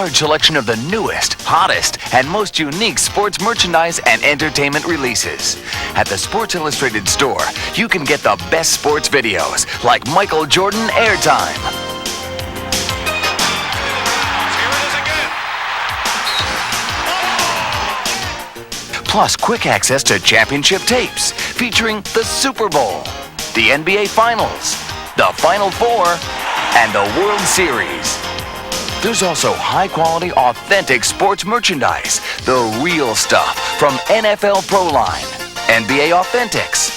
Large selection of the newest, hottest, and most unique sports merchandise and entertainment releases. At the Sports Illustrated store, you can get the best sports videos like Michael Jordan Airtime. Here it is again. Plus quick access to championship tapes featuring the Super Bowl, the NBA Finals, the Final Four, and the World Series. There's also high-quality, authentic sports merchandise, the real stuff from NFL Pro Line, NBA Authentics,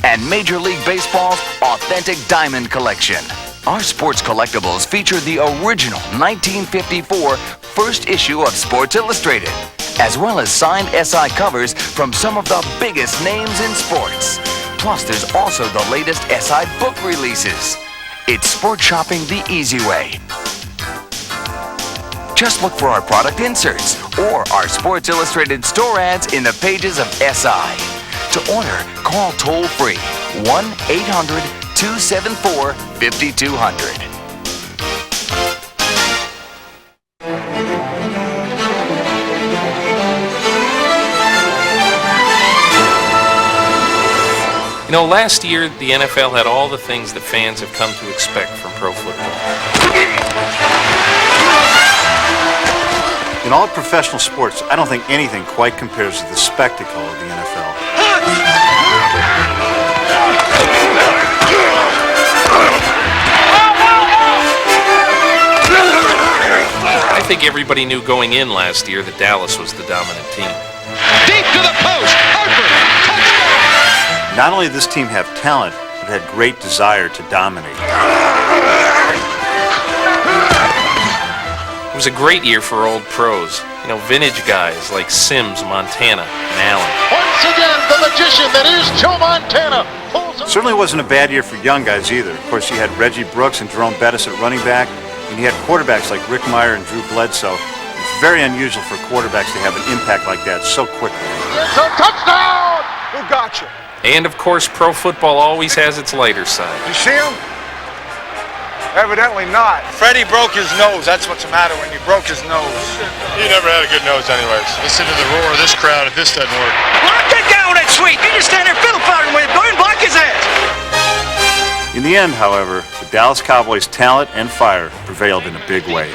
and Major League Baseball's Authentic Diamond Collection. Our sports collectibles feature the original 1954 first issue of Sports Illustrated, as well as signed SI covers from some of the biggest names in sports. Plus, there's also the latest SI book releases. It's sport shopping the easy way. Just look for our product inserts or our Sports Illustrated store ads in the pages of SI. To order, call toll-free 1-800-274-5200. You know, last year, the NFL had all the things that fans have come to expect from pro football. In all professional sports, I don't think anything quite compares to the spectacle of the NFL. I think everybody knew going in last year that Dallas was the dominant team. Deep to the post. Harper. Touchdown. Not only did this team have talent, but had great desire to dominate. It was a great year for old pros. You know, vintage guys like Sims, Montana, and Allen. Once again, the magician that is Joe Montana. Certainly wasn't a bad year for young guys either. Of course, you had Reggie Brooks and Jerome Bettis at running back, and you had quarterbacks like Rick Meyer and Drew Bledsoe. It's very unusual for quarterbacks to have an impact like that so quickly. It's a touchdown! Who got you? And of course, pro football always has its lighter side. You see him? Evidently not. Freddie broke his nose. That's what's the matter when he broke his nose. He never had a good nose anyways. Listen to the roar of this crowd if this doesn't work. Get down with that sweet. You just stand there fiddle fighting with it. Go and block his ass. In the end, however, the Dallas Cowboys' talent and fire prevailed in a big way.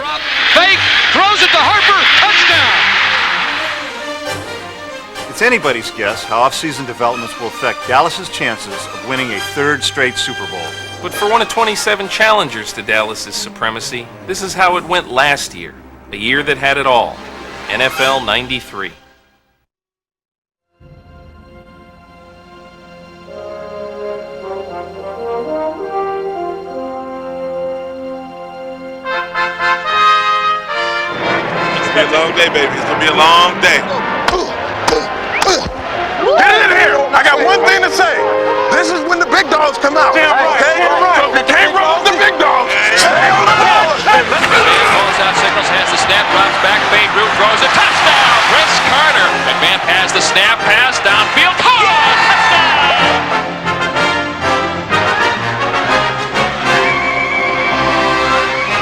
Fake, throws it to Harper, touchdown! It's anybody's guess how off-season developments will affect Dallas's chances of winning a third straight Super Bowl. But for one of 27 challengers to Dallas's supremacy, this is how it went last year, a year that had it all, NFL '93. It's gonna be a long day, baby. It's gonna be a long day. Get in here! I got one thing to say. This is when the big dogs come out. Damn right. Okay? So if you can't roll with the big dogs, stay on the ball. Calls out signals, has the snap, drops back, fade route, throws a touchdown. Chris Carter. McMahon has the snap, pass downfield. Touchdown!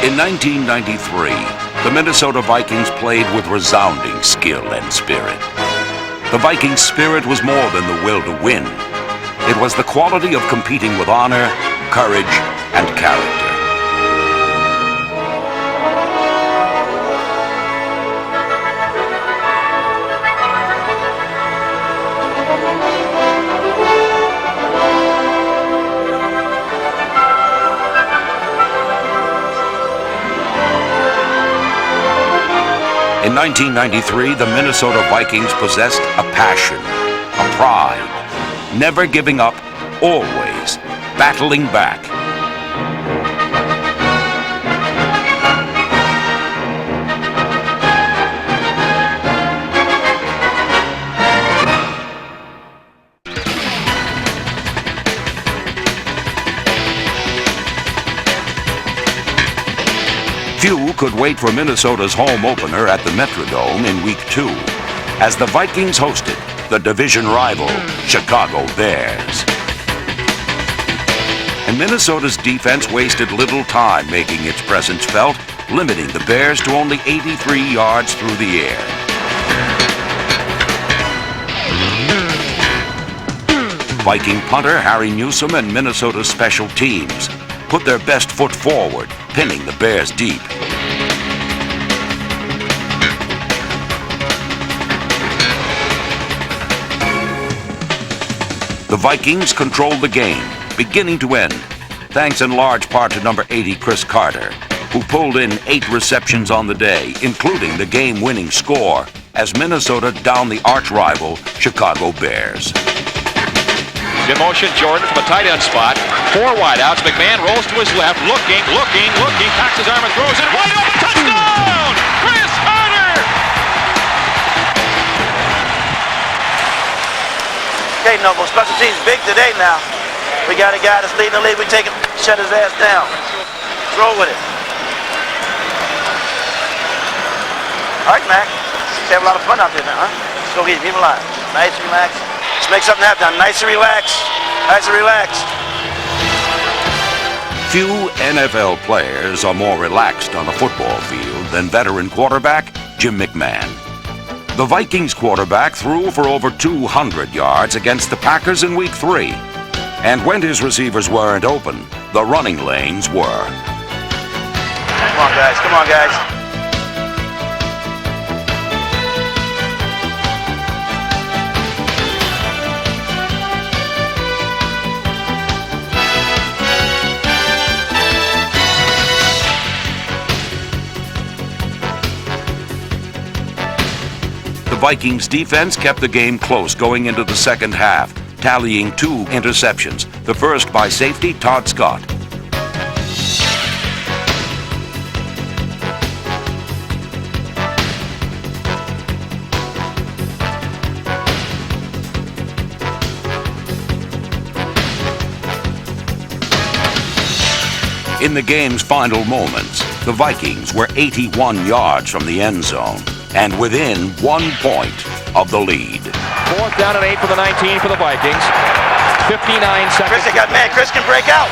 In 1993, the Minnesota Vikings played with resounding skill and spirit. The Vikings' spirit was more than the will to win. It was the quality of competing with honor, courage, and character. In 1993, the Minnesota Vikings possessed a passion, a pride, never giving up, always battling back. Few could wait for Minnesota's home opener at the Metrodome in Week 2, as the Vikings hosted the division rival, Chicago Bears. And Minnesota's defense wasted little time making its presence felt limiting the Bears to only 83 yards through the air. Viking punter Harry Newsom and Minnesota special teams put their best foot forward, pinning the Bears deep. The Vikings controlled the game, beginning to end, thanks in large part to number 80 Chris Carter, who pulled in 8 receptions on the day, including the game-winning score, as Minnesota downed the arch-rival Chicago Bears. In motion, Jordan from a tight end spot. 4 wideouts. McMahon rolls to his left, looking, cocks his arm and throws it wide open. Touchdown! Chris Carter! Okay, Noble, special teams big today now. We got a guy that's leading the league. We take him, shut his ass down. Throw with it. All right, Mac. Let's have a lot of fun out there now, huh? Let's go get your people alive. Nice and relax. Let's make something happen now. Nice and relax. Nice and relax. Few NFL players are more relaxed on a football field than veteran quarterback Jim McMahon. The Vikings quarterback threw for over 200 yards against the Packers in Week 3. And when his receivers weren't open, the running lanes were. Come on, guys. Come on, guys. The Vikings defense kept the game close going into the second half, tallying 2 interceptions, the first by safety Todd Scott. In the game's final moments, the Vikings were 81 yards from the end zone and within 1 point of the lead. 4th down and 8 for the 19 for the Vikings. 59 seconds. Chris, they got man. Chris can break out.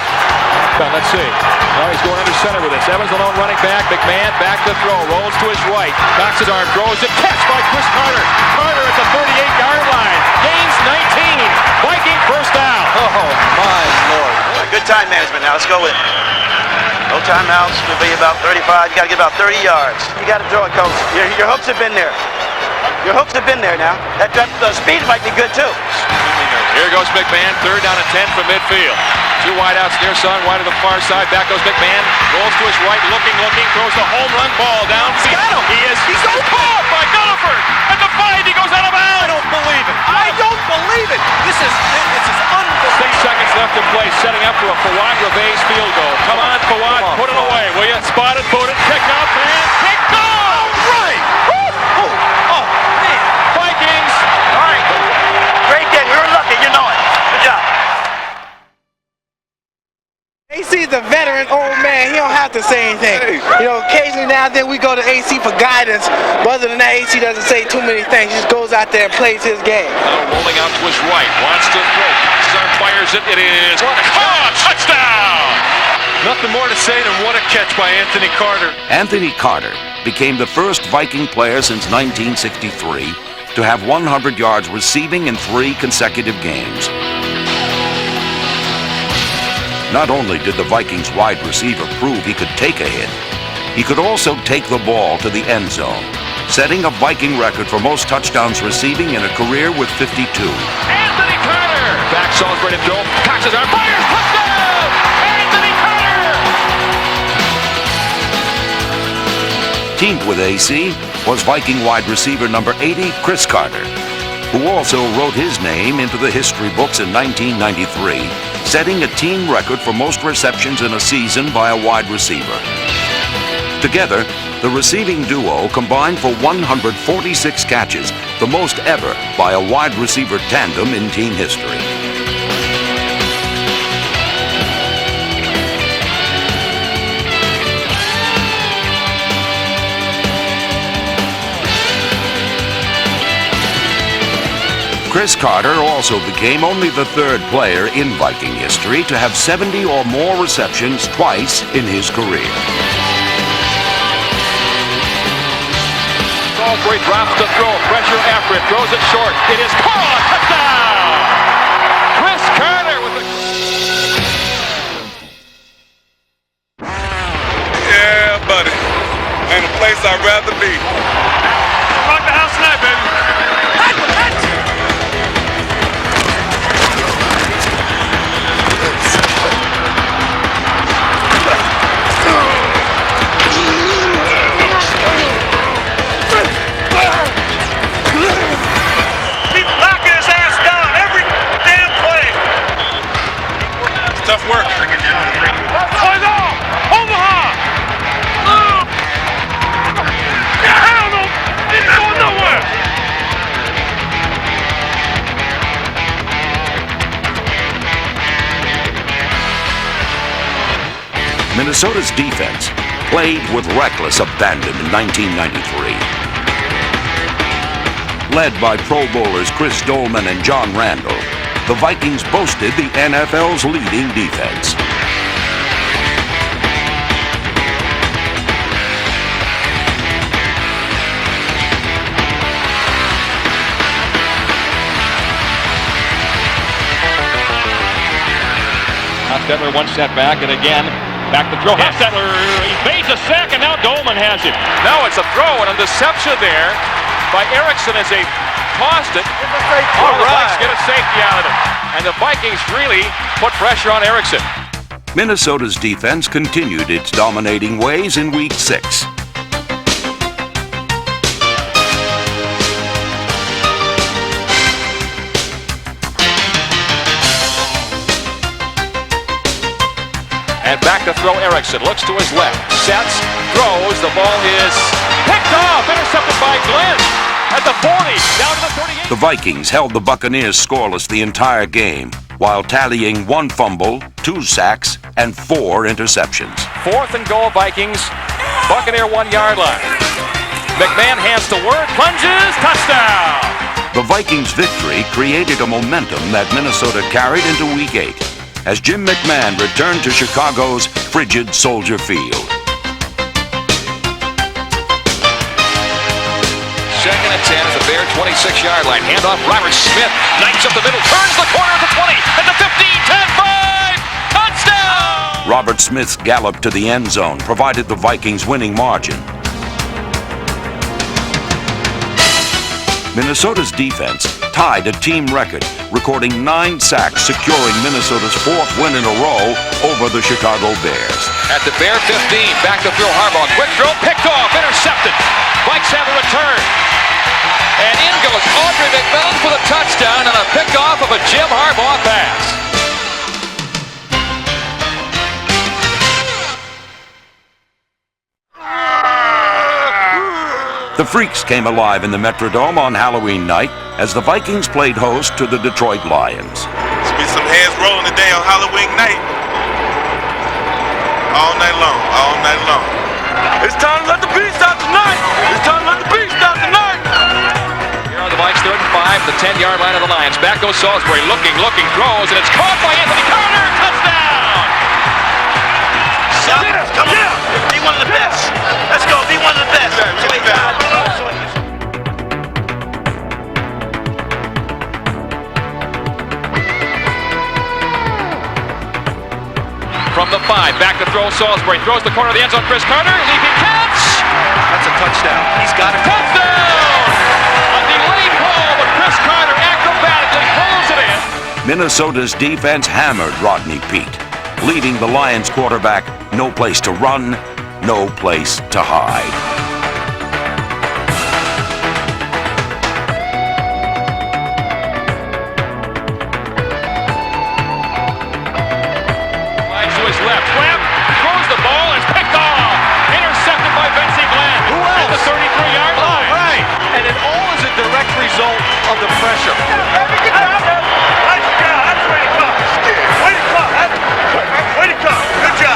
Well, let's see. Now he's going under center with this. Evans alone running back. McMahon back to throw. Rolls to his right. Cocks his arm. Throws it. Catch by Chris Carter. Carter at the 38-yard line. Gains 19. Viking first down. Oh, my Lord. Good time management now. Let's go with it. No timeouts. We'll be about 35. You got to get about 30 yards. You got to throw it, coach. Your hooks have been there. Your hooks have been there now. That speed might be good, too. Here goes McMahon. 3rd down and 10 from midfield. 2 wideouts near side, wide to the far side. Back goes McMahon. Rolls to his right. Looking. Throws the home run ball down. He's got him. He's so caught by Gulliford. At the 5, he goes out of bounds. I don't believe it. I don't believe it. This is unbelievable. 6 seconds left to play, setting up for a Fawad Reve's field goal. Come on, Fawad, put it away, will you? Spotted, put it, kick up, and kick goal! Right. Oh, man. Vikings. All right. Great game. We were lucky. You know it. Good job. AC's a veteran old man. He don't have to say anything. You know, occasionally now and then we go to AC for guidance, but other than that, AC doesn't say too many things. He just goes out there and plays his game. Now rolling out to his right, wants to throw. Fires it. It is caught. Touchdown! Nothing more to say than what a catch by Anthony Carter. Anthony Carter became the first Viking player since 1963 to have 100 yards receiving in 3 consecutive games. Not only did the Vikings wide receiver prove he could take a hit, he could also take the ball to the end zone, setting a Viking record for most touchdowns receiving in a career with 52. Anthony Carter! Back Salisbury to throw. Cocks his arm. Fires! Touchdown! Anthony Carter! Teamed with AC was Viking wide receiver number 80, Chris Carter, who also wrote his name into the history books in 1993, setting a team record for most receptions in a season by a wide receiver. Together, the receiving duo combined for 146 catches, the most ever by a wide receiver tandem in team history. Chris Carter also became only the 3rd player in Viking history to have 70 or more receptions twice in his career. Salisbury drops the throw. Pressure after it. Throws it short. It is caught. Touchdown! Chris Carter with the... Yeah, buddy. Ain't a place I'd rather be. Rock the house tonight, baby. He's knocking his ass down every damn play. It's tough work. Boys on! Omaha! Yeah, hell no! Ain't going nowhere! Minnesota's defense played with reckless abandon in 1993. Led by Pro Bowlers Chris Dolman and John Randall, the Vikings boasted the NFL's leading defense. Hostetler one step back, and again, back to throw. Hostetler evades a sack, and now Dolman has him. No, it's a throw, and a deception there by Erickson as they tossed it. All right. Get a safety out of it. And the Vikings really put pressure on Erickson. Minnesota's defense continued its dominating ways in Week 6. And back to throw Erickson. Looks to his left. Sets. Throws. The ball is picked off. Intercepted by Glenn. At the 40. Down to the 38. The Vikings held the Buccaneers scoreless the entire game, while tallying 1 fumble, 2 sacks, and 4 interceptions. 4th and goal, Vikings. Buccaneer 1-yard line. McMahon hands to Word. Plunges. Touchdown. The Vikings' victory created a momentum that Minnesota carried into Week 8, as Jim McMahon returned to Chicago's frigid Soldier Field. Second and 10 at the Bear 26-yard line. Handoff, Robert Smith. Knights up the middle. Turns the corner at the 20. At the 15, 10, 5. Touchdown! Robert Smith's gallop to the end zone provided the Vikings winning margin. Minnesota's defense tied a team record, recording 9 sacks, securing Minnesota's 4th win in a row over the Chicago Bears. At the Bear 15, back to throw Harbaugh. Quick throw, picked off, intercepted. Vikes have a return. And in goes Audrey McMillan for the touchdown and a pickoff of a Jim Harbaugh pass. The Freaks came alive in the Metrodome on Halloween night as the Vikings played host to the Detroit Lions. There's be some heads rolling today on Halloween night. All night long, all night long. It's time to let the beast out tonight. It's time to let the beast out tonight. Here are the Vikes, 3rd and 5, the 10-yard line of the Lions. Back goes Salisbury, looking, throws, and it's caught by Anthony Carter. Touchdown! Come on, be one of the best. Let's go, be one of the best. From the 5, back to throw Salisbury. Throws the corner of the end zone. Chris Carter, leaping catch. That's a touchdown. He's got it. Touchdown! A delayed call, but Chris Carter acrobatically pulls it in. Minnesota's defense hammered Rodney Peete, leaving the Lions quarterback no place to run, no place to hide. Slides to his left. Webb throws the ball and it's picked off. Intercepted by Betsy Glenn. Who else? At the 33-yard line. Right. And it all is a direct result of the pressure. Way to come. Good job.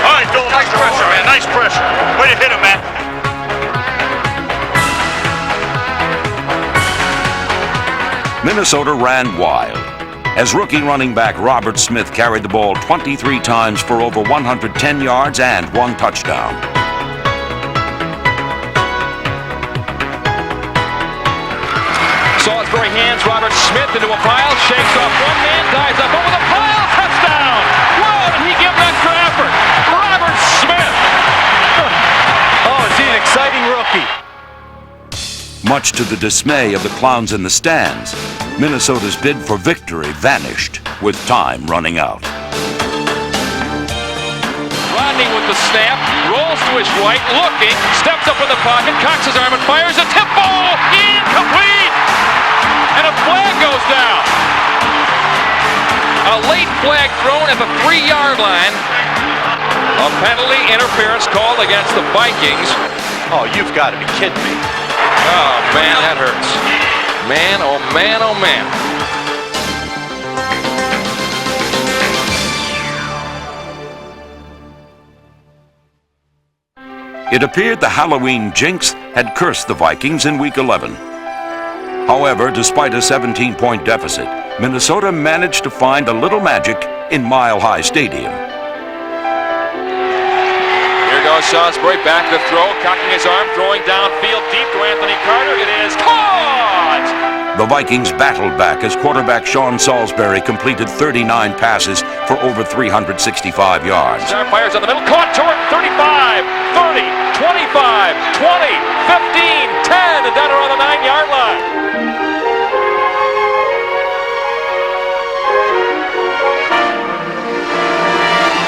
All right, Dole. Nice pressure, man. Nice pressure. Way to hit him, man. Minnesota ran wild, as rookie running back Robert Smith carried the ball 23 times for over 110 yards and 1 touchdown. Salisbury hands Robert Smith into a pile, shakes off one man, dives up over the pile, touchdown! Whoa, did he give that for effort? Robert Smith! Oh, is he an exciting rookie? Much to the dismay of the clowns in the stands, Minnesota's bid for victory vanished with time running out. Rodney with the snap, rolls to his right, looking, steps up in the pocket, cocks his arm and fires a tip ball, incomplete! And a flag goes down. A late flag thrown at the 3-yard line. A penalty interference called against the Vikings. Oh, you've got to be kidding me. Oh, man, that hurts. Man, oh man, oh man. It appeared the Halloween jinx had cursed the Vikings in Week 11. However, despite a 17-point deficit, Minnesota managed to find a little magic in Mile High Stadium. Here goes Salisbury, back to throw, cocking his arm, throwing downfield deep to Anthony Carter. It is caught! The Vikings battled back as quarterback Sean Salisbury completed 39 passes for over 365 yards. Sharp fires on the middle, caught Jordan, 35, 30, 25, 20, 15, 10, and down around the 9-yard line.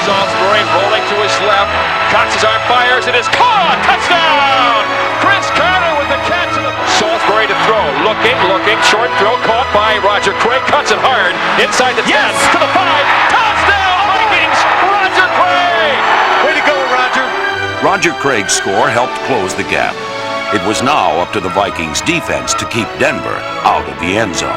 Salisbury rolling to his left, cocks his arm, fires, it is caught! Touchdown! Chris Carter with the catch. Salisbury to throw, looking, short throw caught by Roger Craig, cuts it hard, inside the 10, to the 5, touchdown Vikings, Roger Craig! Way to go, Roger. Roger Craig's score helped close the gap. It was now up to the Vikings defense to keep Denver out of the end zone.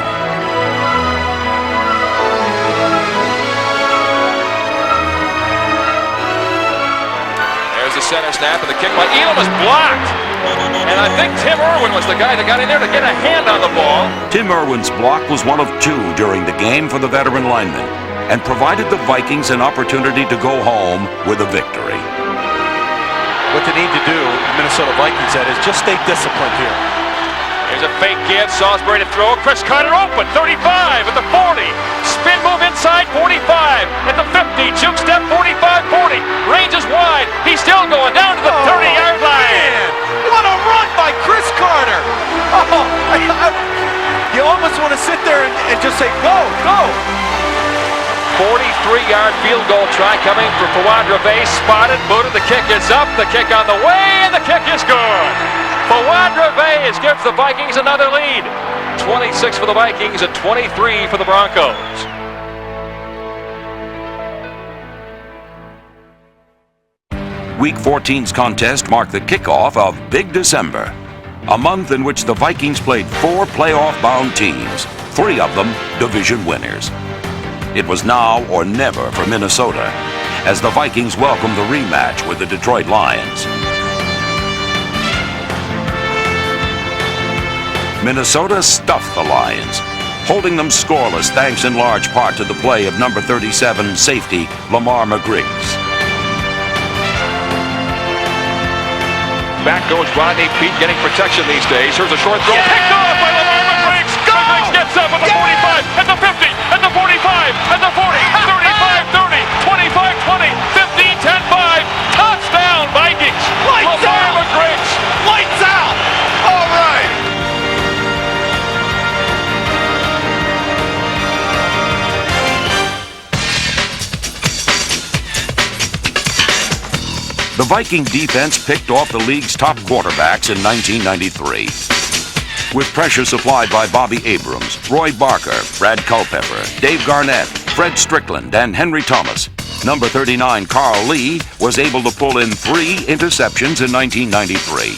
There's the center snap and the kick by Elam is blocked. And I think Tim Irwin was the guy that got in there to get a hand on the ball. Tim Irwin's block was one of 2 during the game for the veteran lineman and provided the Vikings an opportunity to go home with a victory. What they need to do, the Minnesota Vikings, that is just stay disciplined here. There's a fake give, Salisbury to throw, Chris Carter open, 35 at the 40, spin move inside, 45 at the 50, juke step, 45-40, range is wide, he's still going down to the 30-yard line. Man, what a run by Chris Carter. Oh, you almost want to sit there and just say, go, go. 43-yard field goal try coming for Fawad Rave, spotted, booted, the kick is up, the kick on the way, and the kick is good. Fawad Rave gives the Vikings another lead. 26 for the Vikings and 23 for the Broncos. Week 14's contest marked the kickoff of Big December, a month in which the Vikings played 4 playoff-bound teams, 3 of them division winners. It was now or never for Minnesota, as the Vikings welcomed the rematch with the Detroit Lions. Minnesota stuffed the Lions, holding them scoreless thanks in large part to the play of number 37 safety Lamar McGriggs. Back goes Rodney Pete, getting protection these days. Here's a short throw, picked off by Lamar McGriggs. McGriggs gets up at the 45, at the 50, at the 45, at the 40, 35-30, 25-20, 15-10-5. Touchdown Vikings. Lamar McGriggs. Lights out. All right. The Viking defense picked off the league's top quarterbacks in 1993. With pressure supplied by Bobby Abrams, Roy Barker, Brad Culpepper, Dave Garnett, Fred Strickland, and Henry Thomas, number 39 Carl Lee was able to pull in 3 interceptions in 1993.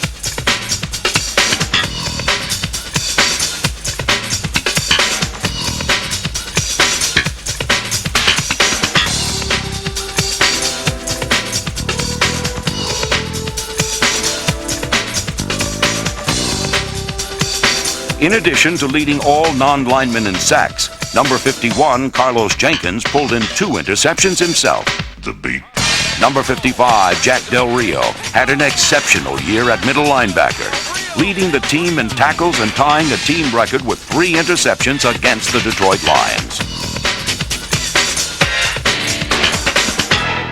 In addition to leading all non-linemen in sacks, number 51, Carlos Jenkins, pulled in 2 interceptions himself. The beat. Number 55, Jack Del Rio, had an exceptional year at middle linebacker. leading the team in tackles and tying a team record with 3 interceptions against the Detroit Lions.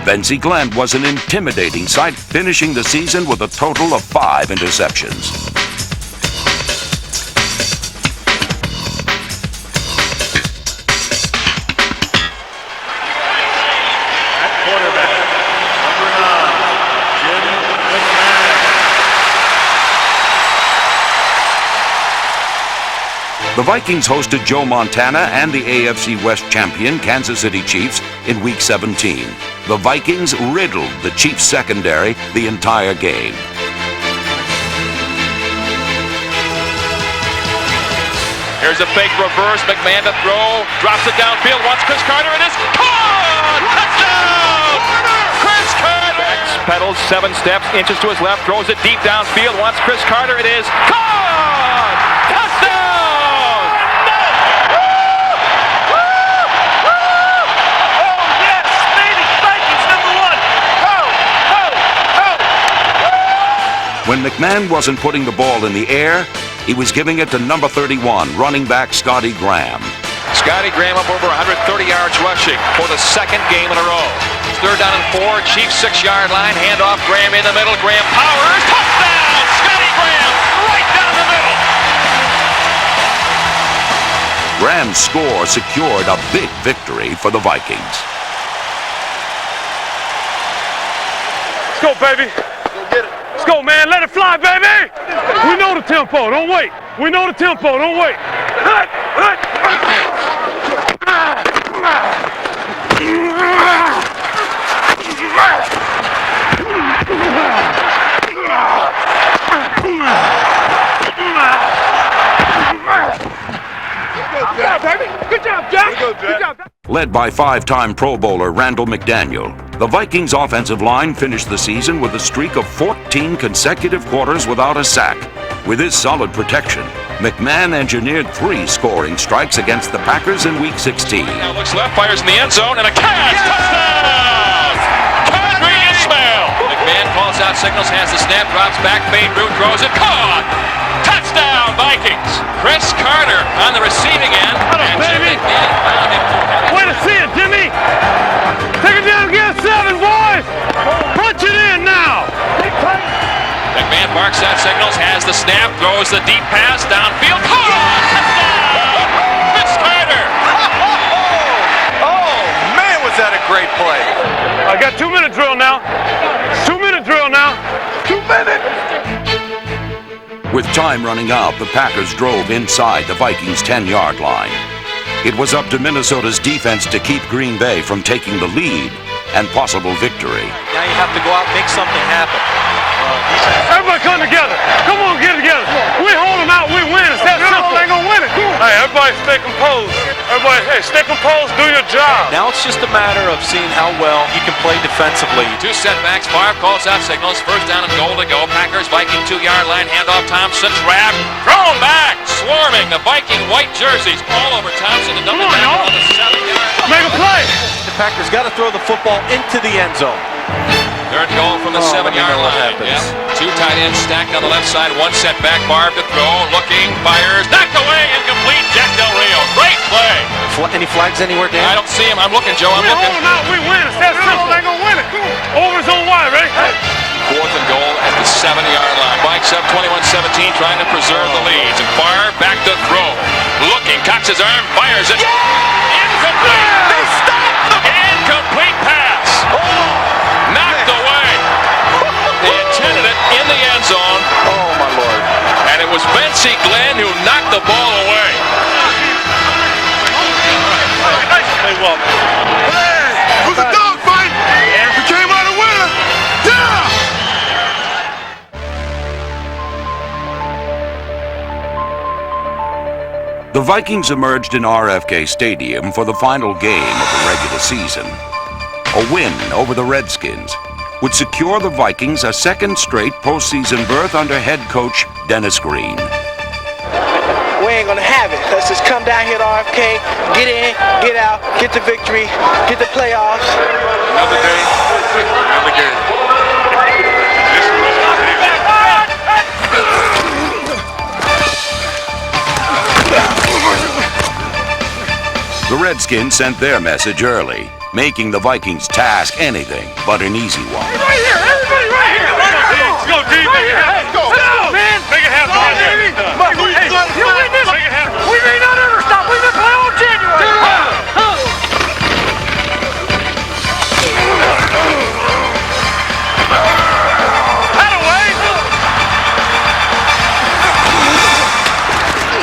Vince Glenn was an intimidating sight, finishing the season with a total of 5 interceptions. The Vikings hosted Joe Montana and the AFC West champion Kansas City Chiefs in Week 17. The Vikings riddled the Chiefs secondary the entire game. Here's a fake reverse. McMahon to throw. Drops it downfield. Wants Chris Carter. It is caught! Touchdown! Chris Carter! Backs, pedals, 7 steps, inches to his left. Throws it deep downfield. Wants Chris Carter. It is caught! Touchdown! When McMahon wasn't putting the ball in the air, he was giving it to number 31, running back Scotty Graham. Scotty Graham up over 130 yards rushing for the 2nd game in a row. 3rd down and 4, Chiefs 6-yard line, handoff, Graham in the middle, Graham powers, touchdown! Scotty Graham right down the middle! Graham's score secured a big victory for the Vikings. Let's go, baby. Let's go, man. Let it fly, baby. We know the tempo. Don't wait. We know the tempo. Don't wait. Good job, Jack. Good job. Led by 5-time Pro Bowler Randall McDaniel, the Vikings' offensive line finished the season with a streak of 14 consecutive quarters without a sack. With his solid protection, McMahon engineered 3 scoring strikes against the Packers in Week 16. Now looks left, fires in the end zone, and a catch! Touchdown! Kadri Ismail! McMahon calls out signals, has the snap, drops back, fade route, throws it, caught! Touchdown, Vikings! Chris Carter on the receiving end. And baby. McMahon found him. Way to see it, Jimmy. Take it down, get 7, boys. Punch it in now. McMahon barks out signals, has the snap, throws the deep pass downfield. Caught! Touchdown! Chris Carter! Oh, man, was that a great play. I got 2-minute drill now. 2-minute drill now. 2 minutes. With time running out, the Packers drove inside the Vikings' 10-yard line. It was up to Minnesota's defense to keep Green Bay from taking the lead and possible victory. Now you have to go out and make something happen. Everybody come together. Come on, get together. We hold them out, we win. It's that simple. They gonna win it. Hey, everybody stay composed. Everybody, hey, stay composed, do your job. Now it's just a matter of seeing how well you can play defensively. 2 setbacks, Favre calls out signals, 1st down and goal to go. Packers, Viking 2-yard line, handoff, Thompson, trap, thrown back, swarming the Viking white jerseys all over Thompson. And Come on, y'all. on the 7-yard line. Make a play. The Packers got to throw the football into the end zone. 3rd goal from the 7-yard line. Yeah. 2 tight ends stacked on the left side. 1 setback. Favre to throw. Looking. Fires. Knocked away. Incomplete. Jack Del Rio. Great play. Any flags anywhere, Dan? I don't see him. I'm looking, Joe. I'm We looking. hold them out, we win. It's that simple. They gonna win it. Over's on wide, ready? 4th and goal at the 7-yard line. Bikes up 21-17, trying to preserve the leads. And Favre back to throw. Looking. Cocks his arm. Fires it. Incomplete. They stopped them. Incomplete pass. Knocked away. They intended it in the end zone. Oh, my Lord. And it was Vince Glenn who knocked the ball away. Nice play, well. Hey, it was a dogfight. We came out a winner. Yeah! The Vikings emerged in RFK Stadium for the final game of the regular season. A win over the Redskins would secure the Vikings a 2nd straight postseason berth under head coach Dennis Green. We ain't gonna have it. Let's just come down here to RFK, get in, get out, get the victory, get the playoffs. Another day, another game. Redskins sent their message early, making the Vikings' task anything but an easy one. Right here! Everybody right here! Let's go, D! Let's go! Let's go, man! Make it happen right there. Hey, you win this! Make it happen. We may not ever stop. We may play all January!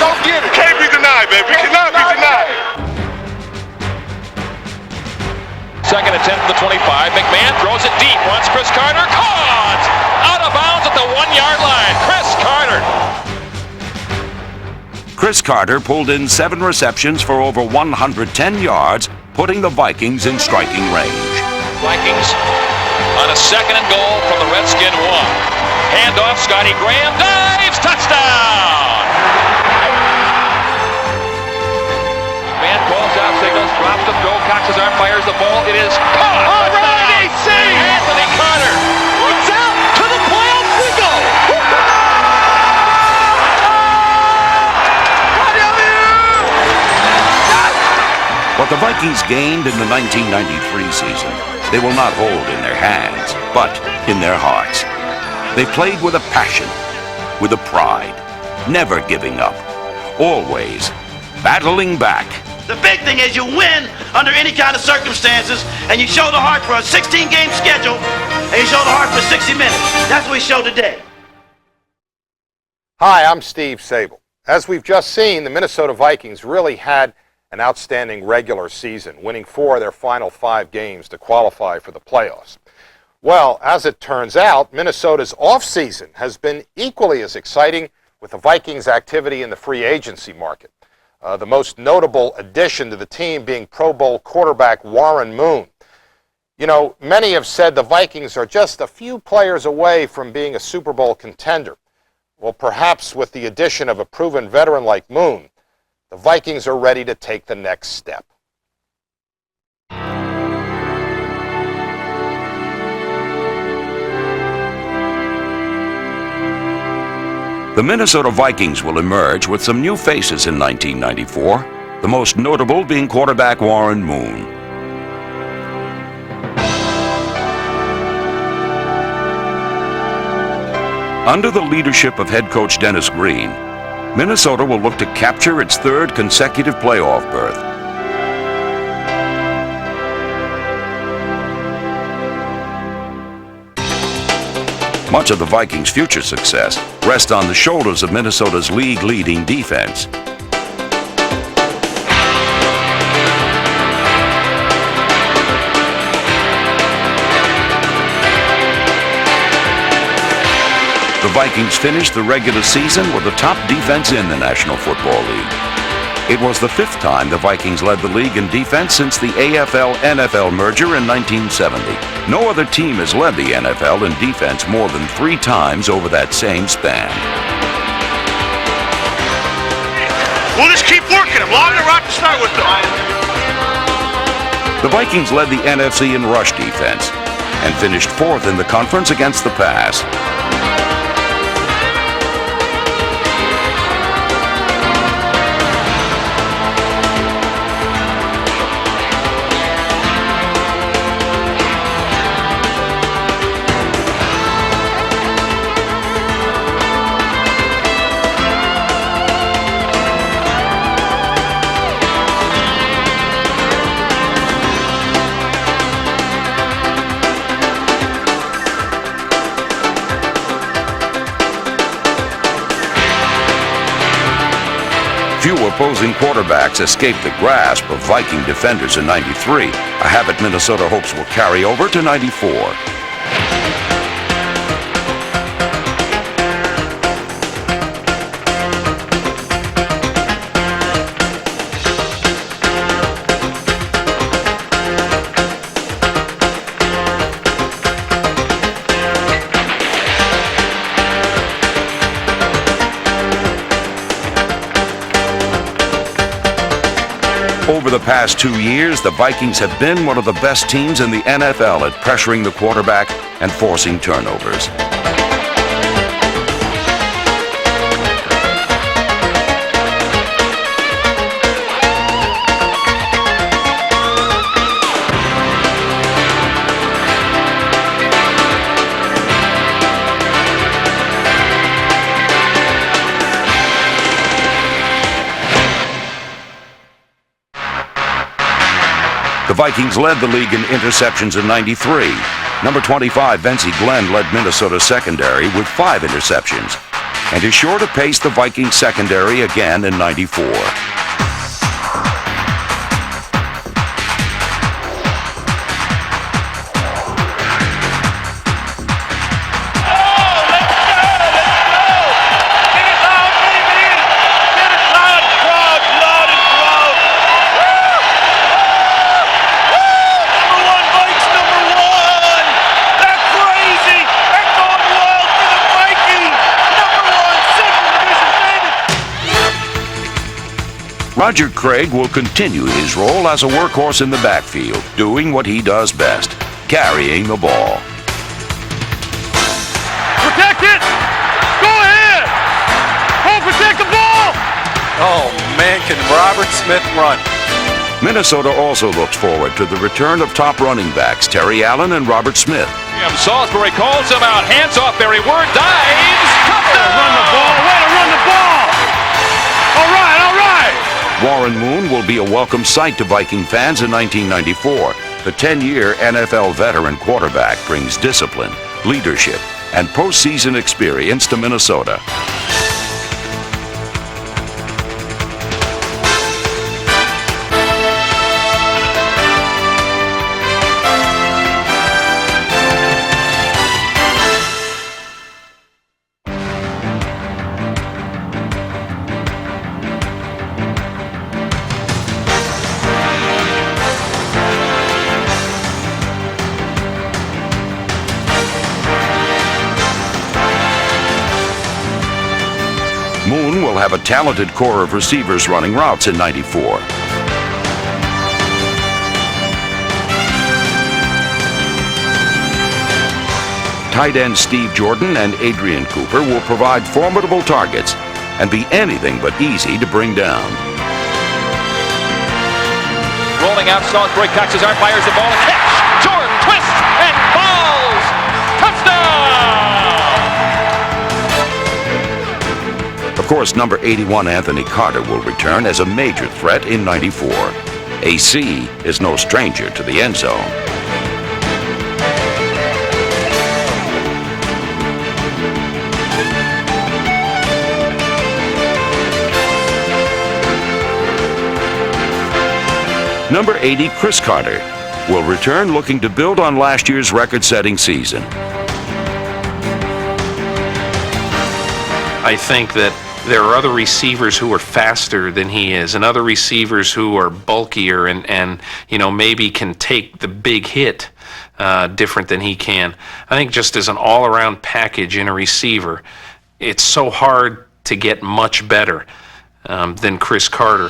Don't get it. Can't be denied, baby. Cannot be denied. Second attempt at the 25. McMahon throws it deep. Wants Chris Carter. Caught! Out of bounds at the 1-yard line. Chris Carter. Chris Carter pulled in 7 receptions for over 110 yards, putting the Vikings in striking range. Vikings on a second and goal from the Redskin 1. Handoff, Scotty Graham dives, touchdown! Man calls out signals, drops the throw, cocks his arm, fires the ball. It is caught! All right, AC! Anthony Carter! Looks out! To the playoffs we go! What the Vikings gained in the 1993 season, they will not hold in their hands, but in their hearts. They played with a passion, with a pride, never giving up, always battling back. The big thing is you win under any kind of circumstances, and you show the heart for a 16-game schedule, and you show the heart for 60 minutes. That's what we showed today. Hi, I'm Steve Sable. As we've just seen, the Minnesota Vikings really had an outstanding regular season, winning 4 of their final 5 games to qualify for the playoffs. Well, as it turns out, Minnesota's offseason has been equally as exciting, with the Vikings' activity in the free agency market. The most notable addition to the team being Pro Bowl quarterback Warren Moon. You know, many have said the Vikings are just a few players away from being a Super Bowl contender. Well, perhaps with the addition of a proven veteran like Moon, the Vikings are ready to take the next step. The Minnesota Vikings will emerge with some new faces in 1994, the most notable being quarterback Warren Moon. Under the leadership of head coach Dennis Green, Minnesota will look to capture its 3rd consecutive playoff berth. Much of the Vikings' future success rests on the shoulders of Minnesota's league-leading defense. The Vikings finished the regular season with the top defense in the National Football League. It was the 5th time the Vikings led the league in defense since the AFL-NFL merger in 1970. No other team has led the NFL in defense more than 3 times over that same span. We'll just keep working them. Long and rock to start with them. The Vikings led the NFC in rush defense and finished 4th in the conference against the pass. Few opposing quarterbacks escaped the grasp of Viking defenders in '93, a habit Minnesota hopes will carry over to '94. Over the past 2 years, the Vikings have been one of the best teams in the NFL at pressuring the quarterback and forcing turnovers. Vikings led the league in interceptions in '93. Number 25, Vincey Glenn, led Minnesota's secondary with 5 interceptions, and is sure to pace the Vikings secondary again in '94. Roger Craig will continue his role as a workhorse in the backfield, doing what he does best, carrying the ball. Protect it! Go ahead! Oh, protect the ball! Oh, man, can Robert Smith run? Minnesota also looks forward to the return of top running backs Terry Allen and Robert Smith. Salisbury calls him out. Hands off Barry Word. Dives. Touchdown! Run the ball. Way to run the ball! All right, all right! Warren Moon will be a welcome sight to Viking fans in 1994. The 10-year NFL veteran quarterback brings discipline, leadership, and postseason experience to Minnesota. Moon will have a talented core of receivers running routes in '94. Tight ends Steve Jordan and Adrian Cooper will provide formidable targets and be anything but easy to bring down. Rolling out, Salisbury cocks his arm, fires the ball, and catch! Jordan twists and falls! Touchdown! Of course, number 81 Anthony Carter will return as a major threat in '94. AC is no stranger to the end zone. Number 80 Chris Carter will return looking to build on last year's record-setting season. I think that there are other receivers who are faster than he is, and other receivers who are bulkier and maybe can take the big hit different than he can. I think just as an all-around package in a receiver, it's so hard to get much better than Chris Carter.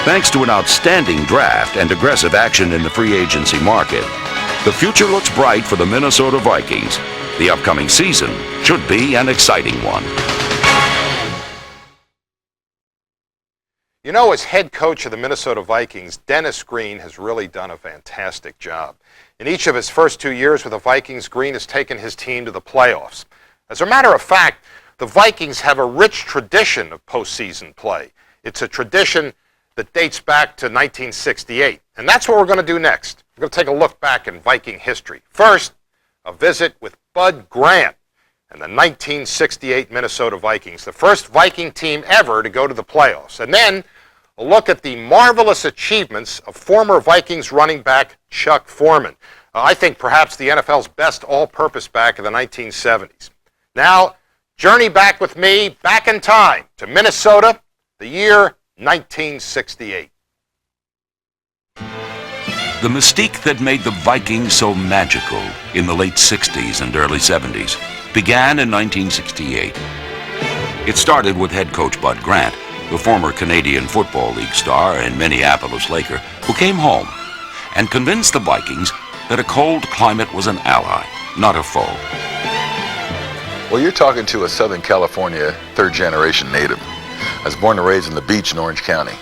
Thanks to an outstanding draft and aggressive action in the free agency market, the future looks bright for the Minnesota Vikings. The upcoming season should be an exciting one. You know, as head coach of the Minnesota Vikings, Dennis Green has really done a fantastic job. In each of his first 2 years with the Vikings, Green has taken his team to the playoffs. As a matter of fact, the Vikings have a rich tradition of postseason play. It's a tradition that dates back to 1968. And that's what we're going to do next. We're going to take a look back in Viking history. First, a visit with Bud Grant and the 1968 Minnesota Vikings, the first Viking team ever to go to the playoffs. And then a look at the marvelous achievements of former Vikings running back Chuck Foreman. I think perhaps the NFL's best all-purpose back of the 1970s. Now, journey back with me, back in time to Minnesota, the year 1968. The mystique that made the Vikings so magical in the late 60s and early 70s began in 1968. It started with head coach Bud Grant, the former Canadian Football League star and Minneapolis Laker, who came home and convinced the Vikings that a cold climate was an ally, not a foe. Well, you're talking to a Southern California third-generation native. I was born and raised on the beach in Orange County.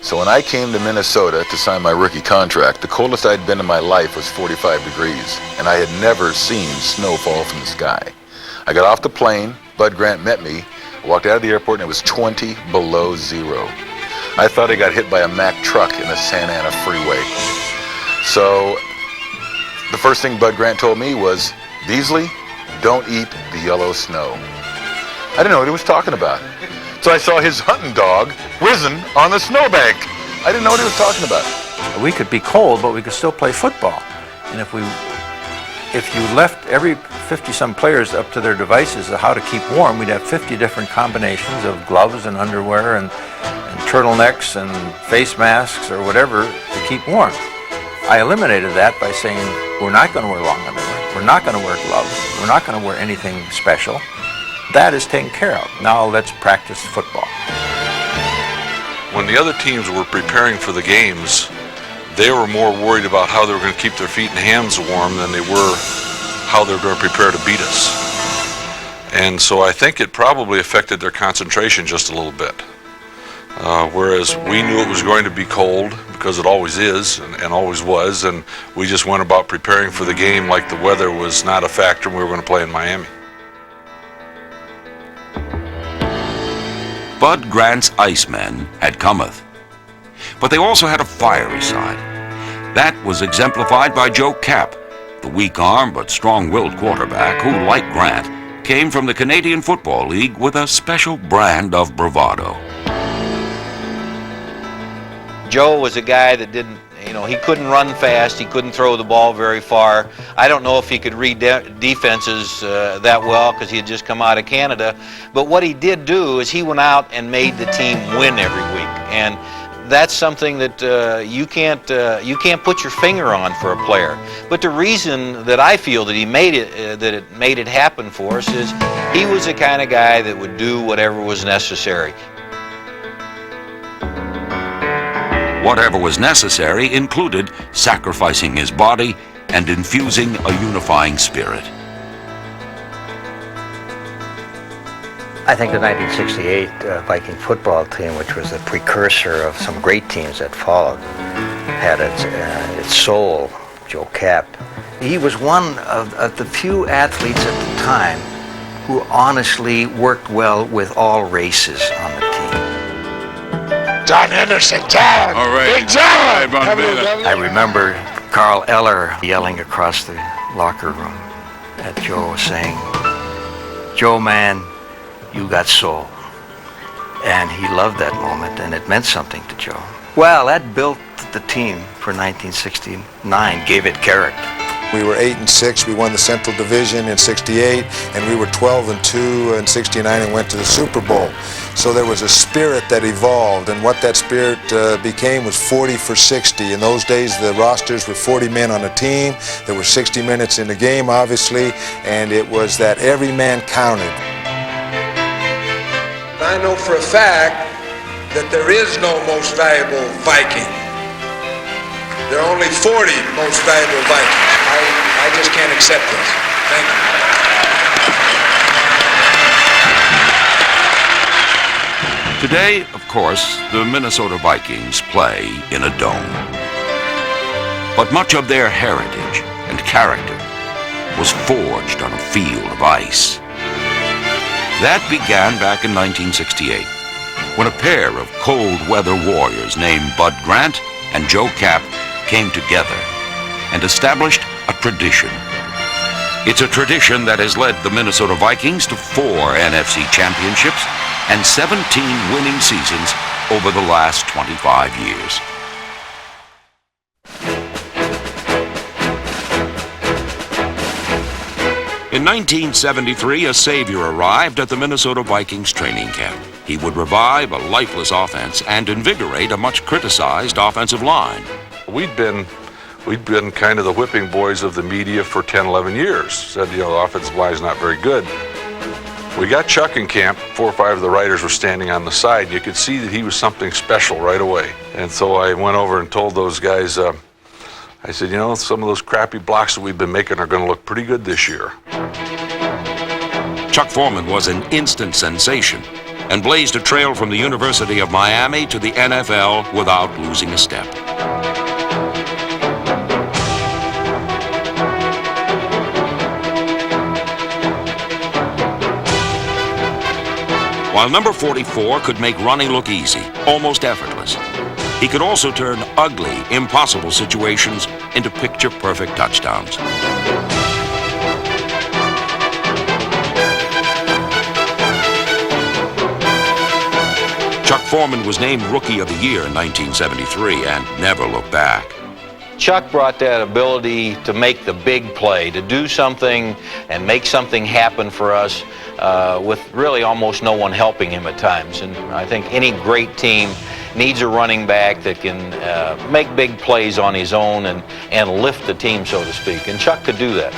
So when I came to Minnesota to sign my rookie contract, the coldest I'd been in my life was 45 degrees, and I had never seen snow fall from the sky. I got off the plane, Bud Grant met me, I walked out of the airport, and it was 20 below zero. I thought I got hit by a Mack truck in the Santa Ana freeway. So the first thing Bud Grant told me was, Beasley, don't eat the yellow snow. I didn't know what he was talking about. So I saw his hunting dog whizzing on the snowbank. I didn't know what he was talking about. We could be cold, but we could still play football. And if you left every 50-some players up to their devices of how to keep warm, we'd have 50 different combinations of gloves and underwear and turtlenecks and face masks or whatever to keep warm. I eliminated that by saying, we're not going to wear long underwear, we're not going to wear gloves, we're not going to wear anything special. That is taken care of. Now let's practice football. When the other teams were preparing for the games, they were more worried about how they were going to keep their feet and hands warm than they were how they were going to prepare to beat us. And so I think it probably affected their concentration just a little bit. Whereas we knew it was going to be cold, because it always is and always was, and we just went about preparing for the game like the weather was not a factor and we were going to play in Miami. Bud Grant's Icemen had cometh. But they also had a fiery side. That was exemplified by Joe Kapp, the weak-armed but strong-willed quarterback who, like Grant, came from the Canadian Football League with a special brand of bravado. Joe was a guy that didn't, he couldn't run fast, he couldn't throw the ball very far. I don't know if he could read defenses that well because he had just come out of Canada. But what he did do is he went out and made the team win every week. And that's something that you can't put your finger on for a player. But the reason that I feel that he made it happen for us is he was the kind of guy that would do whatever was necessary. Whatever was necessary included sacrificing his body and infusing a unifying spirit. I think the 1968 Viking football team, which was the precursor of some great teams that followed, had its soul, Joe Kapp. He was one of the few athletes at the time who honestly worked well with all races on the team. John Henderson, John! All right. Big John! I remember Carl Eller yelling across the locker room at Joe, saying, "Joe, man, you got soul." And he loved that moment, and it meant something to Joe. Well, that built the team for 1969, gave it character. We were 8-6. We won the Central Division in '68, and we were 12-2 in '69 and went to the Super Bowl. So there was a spirit that evolved, and what that spirit became was 40 for 60. In those days, the rosters were 40 men on a team. There were 60 minutes in the game, obviously, and it was that every man counted. I know for a fact that there is no most valuable Viking. There are only 40 most valuable Vikings. I just can't accept this. Thank you. Today, of course, the Minnesota Vikings play in a dome. But much of their heritage and character was forged on a field of ice. That began back in 1968, when a pair of cold weather warriors named Bud Grant and Joe Kapp came together and established a tradition. It's a tradition that has led the Minnesota Vikings to 4 NFC championships and 17 winning seasons over the last 25 years. In 1973, a savior arrived at the Minnesota Vikings training camp. He would revive a lifeless offense and invigorate a much criticized offensive line. We'd been kind of the whipping boys of the media for 10, 11 years. Said, the offensive line is not very good. We got Chuck in camp. 4 or 5 of the writers were standing on the side. You could see that he was something special right away. And so I went over and told those guys, I said, some of those crappy blocks that we've been making are going to look pretty good this year. Chuck Foreman was an instant sensation and blazed a trail from the University of Miami to the NFL without losing a step. While number 44 could make running look easy, almost effortless, he could also turn ugly, impossible situations into picture-perfect touchdowns. Chuck Foreman was named Rookie of the Year in 1973 and never looked back. Chuck brought that ability to make the big play, to do something and make something happen for us with really almost no one helping him at times. And I think any great team needs a running back that can make big plays on his own and lift the team, so to speak. And Chuck could do that.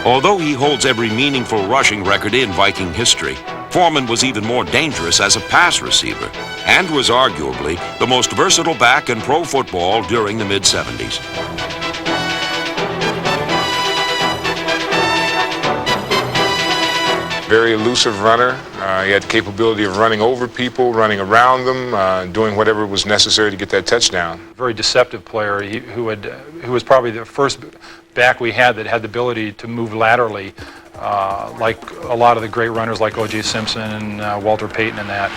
Although he holds every meaningful rushing record in Viking history, Foreman was even more dangerous as a pass receiver and was arguably the most versatile back in pro football during the mid-70s. Very elusive runner. He had the capability of running over people, running around them, doing whatever was necessary to get that touchdown. Very deceptive player who was probably the first back we had that had the ability to move laterally, like a lot of the great runners like O.J. Simpson and Walter Payton and that.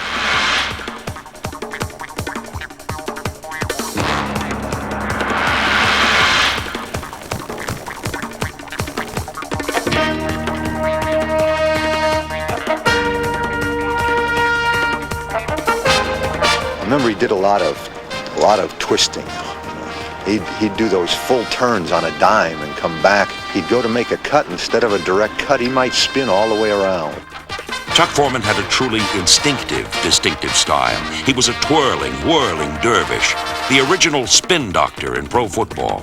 I remember he did a lot of twisting. He'd do those full turns on a dime and come back. He'd go to make a cut. Instead of a direct cut, he might spin all the way around. Chuck Foreman had a truly instinctive, distinctive style. He was a twirling, whirling dervish, the original spin doctor in pro football.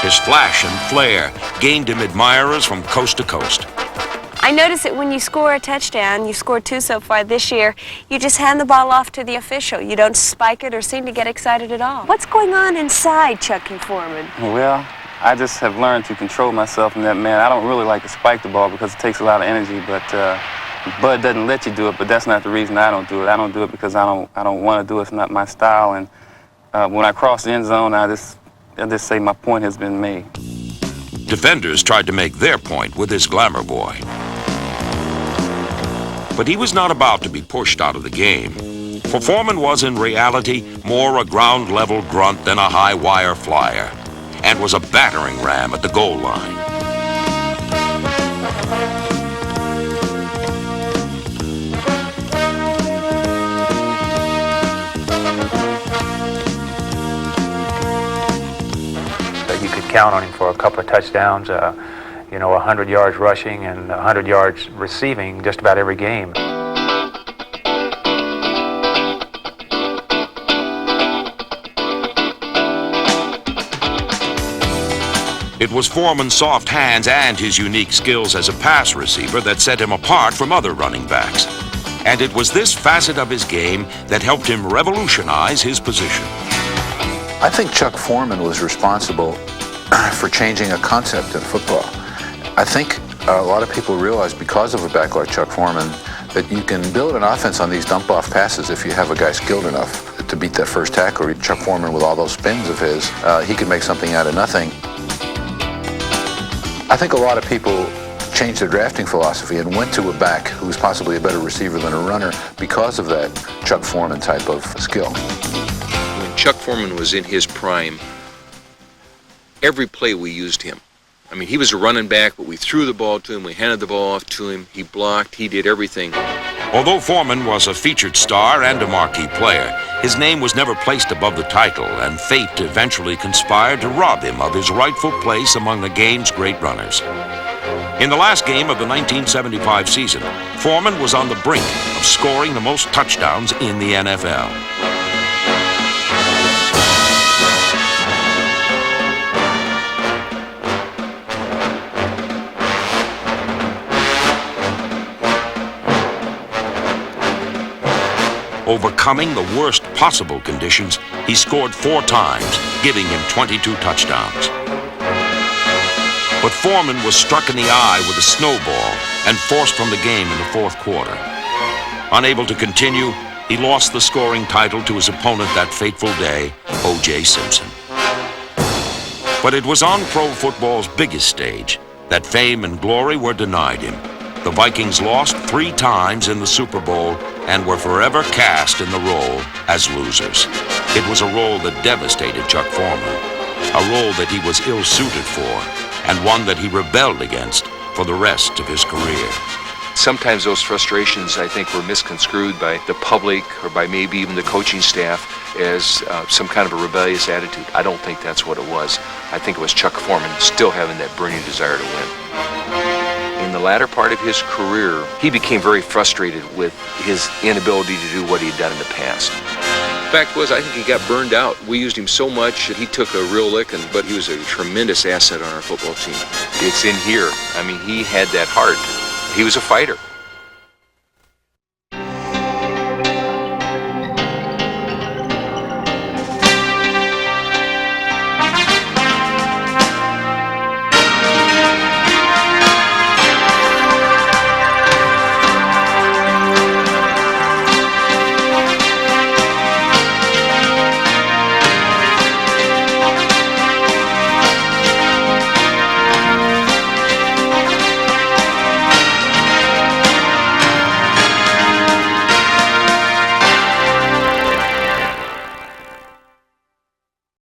His flash and flair gained him admirers from coast to coast. I notice that when you score a touchdown, you've scored 2 so far this year, you just hand the ball off to the official. You don't spike it or seem to get excited at all. What's going on inside Chucky Foreman? Well, I just have learned to control myself in that manner. I don't really like to spike the ball because it takes a lot of energy, but Bud doesn't let you do it, but that's not the reason I don't do it. I don't do it because I don't want to do it. It's not my style, and when I cross the end zone, I just say my point has been made. Defenders tried to make their point with this glamour boy. But he was not about to be pushed out of the game. For Foreman was in reality more a ground-level grunt than a high-wire flyer, and was a battering ram at the goal line. You could count on him for a couple of touchdowns, 100 yards rushing and 100 yards receiving just about every game. It was Foreman's soft hands and his unique skills as a pass receiver that set him apart from other running backs. And it was this facet of his game that helped him revolutionize his position. I think Chuck Foreman was responsible for changing a concept in football. I think a lot of people realize because of a back like Chuck Foreman that you can build an offense on these dump-off passes if you have a guy skilled enough to beat that first tackle. Chuck Foreman, with all those spins of his, he could make something out of nothing. I think a lot of people changed their drafting philosophy and went to a back who was possibly a better receiver than a runner because of that Chuck Foreman type of skill. When Chuck Foreman was in his prime, every play we used him. I mean, he was a running back, but we threw the ball to him, we handed the ball off to him, he blocked, he did everything. Although Foreman was a featured star and a marquee player, his name was never placed above the title, and fate eventually conspired to rob him of his rightful place among the game's great runners. In the last game of the 1975 season, Foreman was on the brink of scoring the most touchdowns in the NFL. Overcoming the worst possible conditions, he scored 4 times, giving him 22 touchdowns. But Foreman was struck in the eye with a snowball and forced from the game in the 4th quarter. Unable to continue, he lost the scoring title to his opponent that fateful day, O.J. Simpson. But it was on pro football's biggest stage that fame and glory were denied him. The Vikings lost 3 times in the Super Bowl and were forever cast in the role as losers. It was a role that devastated Chuck Foreman, a role that he was ill-suited for, and one that he rebelled against for the rest of his career. Sometimes those frustrations, I think, were misconstrued by the public or by maybe even the coaching staff as some kind of a rebellious attitude. I don't think that's what it was. I think it was Chuck Foreman still having that burning desire to win. In the latter part of his career, he became very frustrated with his inability to do what he'd done in the past. The fact was, I think he got burned out. We used him so much that he took a real licking, but he was a tremendous asset on our football team. It's in here. I mean, he had that heart. He was a fighter.